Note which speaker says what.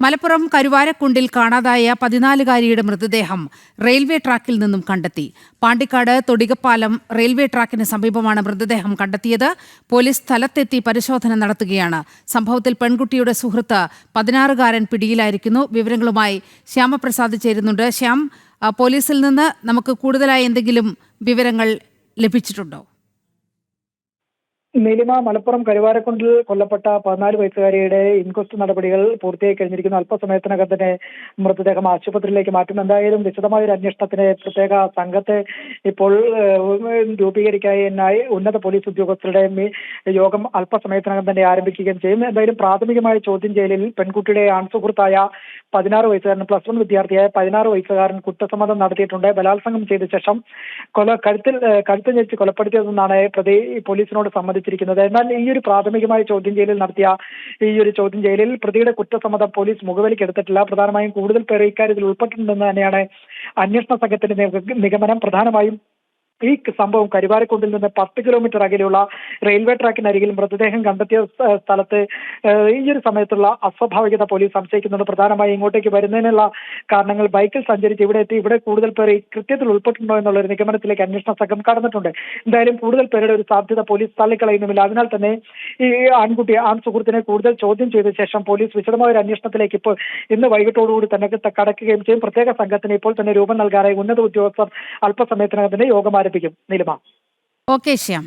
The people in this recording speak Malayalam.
Speaker 1: മലപ്പുറം കരുവാരക്കുണ്ടിൽ കാണാതായ 14-കാരിയുടെ മൃതദേഹം റെയിൽവേ ട്രാക്കിൽ നിന്നും കണ്ടെത്തി. പാണ്ടിക്കാട് തൊടികപ്പാലം റെയിൽവേ ട്രാക്കിന് സമീപമാണ് മൃതദേഹം കണ്ടെത്തിയത്. പോലീസ് സ്ഥലത്തെത്തി പരിശോധന നടത്തുകയാണ്. സംഭവത്തിൽ പെൺകുട്ടിയുടെ സുഹൃത്ത് 16-കാരൻ പിടിയിലായിരിക്കുന്നു. വിവരങ്ങളുമായി ശ്യാമപ്രസാദ് ചേരുന്നുണ്ട്. ശ്യാം, പോലീസിൽ നിന്ന് നമുക്ക് കൂടുതലായി എന്തെങ്കിലും വിവരങ്ങൾ ലഭിച്ചിട്ടുണ്ടോ?
Speaker 2: നീലിമ, മലപ്പുറം കരുവാരക്കുണ്ടിൽ കൊല്ലപ്പെട്ട 14 വയസ്സുകാരിയുടെ ഇൻക്വസ്റ്റ് നടപടികൾ പൂർത്തിയായി കഴിഞ്ഞിരിക്കുന്നു. അല്പസമയത്തിനകം തന്നെ മൃതദേഹം ആശുപത്രിയിലേക്ക് മാറ്റും. എന്തായാലും വിശദമായ ഒരു അന്വേഷണത്തിന് പ്രത്യേക സംഘത്തെ ഇപ്പോൾ രൂപീകരിക്കാനായി ഉന്നത പോലീസ് ഉദ്യോഗസ്ഥരുടെ യോഗം അല്പസമയത്തിനകം തന്നെ ആരംഭിക്കുകയും ചെയ്യും. എന്തായാലും പ്രാഥമികമായ ചോദ്യം ചെയ്യലിൽ പെൺകുട്ടിയുടെ ആൺസുഹൃത്തായ 16 വയസ്സുകാരൻ, പ്ലസ് 1 വിദ്യാർത്ഥിയായ 16 വയസ്സുകാരൻ കുറ്റസമ്മതം നടത്തിയിട്ടുണ്ട്. ബലാത്സംഗം ചെയ്ത ശേഷം കഴുത്ത് ഞെരിച്ച് കൊലപ്പെടുത്തിയതെന്നാണ് പ്രതി പോലീസിനോട് സമ്മതിച്ചിരിക്കുന്നത്. എന്നാൽ ഈ ഒരു പ്രാഥമികമായ ചോദ്യം ചെയ്യലിൽ നടത്തിയ ചോദ്യം ചെയ്യലിൽ പ്രതിയുടെ കുറ്റസമ്മതം പോലീസ് മുഖവിലേക്ക് എടുത്തിട്ടില്ല. പ്രധാനമായും കൂടുതൽ പേർ ഇക്കാര്യത്തിൽ ഉൾപ്പെട്ടിട്ടുണ്ടെന്ന് തന്നെയാണ് അന്വേഷണ സംഘത്തിന്റെ നിഗമനം. പ്രധാനമായും ഈ സംഭവം കരുവാരക്കുണ്ടിൽ നിന്ന് 10 കിലോമീറ്റർ അകലെയുള്ള റെയിൽവേ ട്രാക്കിനരികിൽ മൃതദേഹം കണ്ടെത്തിയ സ്ഥലത്ത് ഈ ഒരു സമയത്തുള്ള അസ്വാഭാവികത പോലീസ് സംശയിക്കുന്നുണ്ട്. പ്രധാനമായും ഇങ്ങോട്ടേക്ക് വരുന്നതിനുള്ള കാരണങ്ങൾ ബൈക്കിൽ സഞ്ചരിച്ച് ഇവിടെ എത്തി ഇവിടെ കൂടുതൽ പേർ ഈ കൃത്യത്തിൽ ഉൾപ്പെട്ടിട്ടുണ്ടോ എന്നുള്ള ഒരു നിഗമനത്തിലേക്ക് അന്വേഷണ സംഘം കടന്നിട്ടുണ്ട്. എന്തായാലും കൂടുതൽ പേരുടെ ഒരു സാധ്യത പോലീസ് തള്ളിക്കളയുന്നുമില്ല. അതിനാൽ തന്നെ ഈ ആൺ സുഹൃത്തിനെ കൂടുതൽ ചോദ്യം ചെയ്ത ശേഷം പോലീസ് വിശദമായ ഒരു അന്വേഷണത്തിലേക്ക് ഇപ്പോൾ ഇന്ന് വൈകിട്ടോടുകൂടി തന്നെ കടക്കുകയും ചെയ്യും. പ്രത്യേക സംഘത്തിന് ഇപ്പോൾ തന്നെ രൂപം നൽകാനായി ഉന്നത ഉദ്യോഗസ്ഥർ അല്പസമയത്തിനകം തന്നെ യോഗം ആരംഭിക്കും. നീലിമ.
Speaker 1: ഓക്കെ ശ്യാം.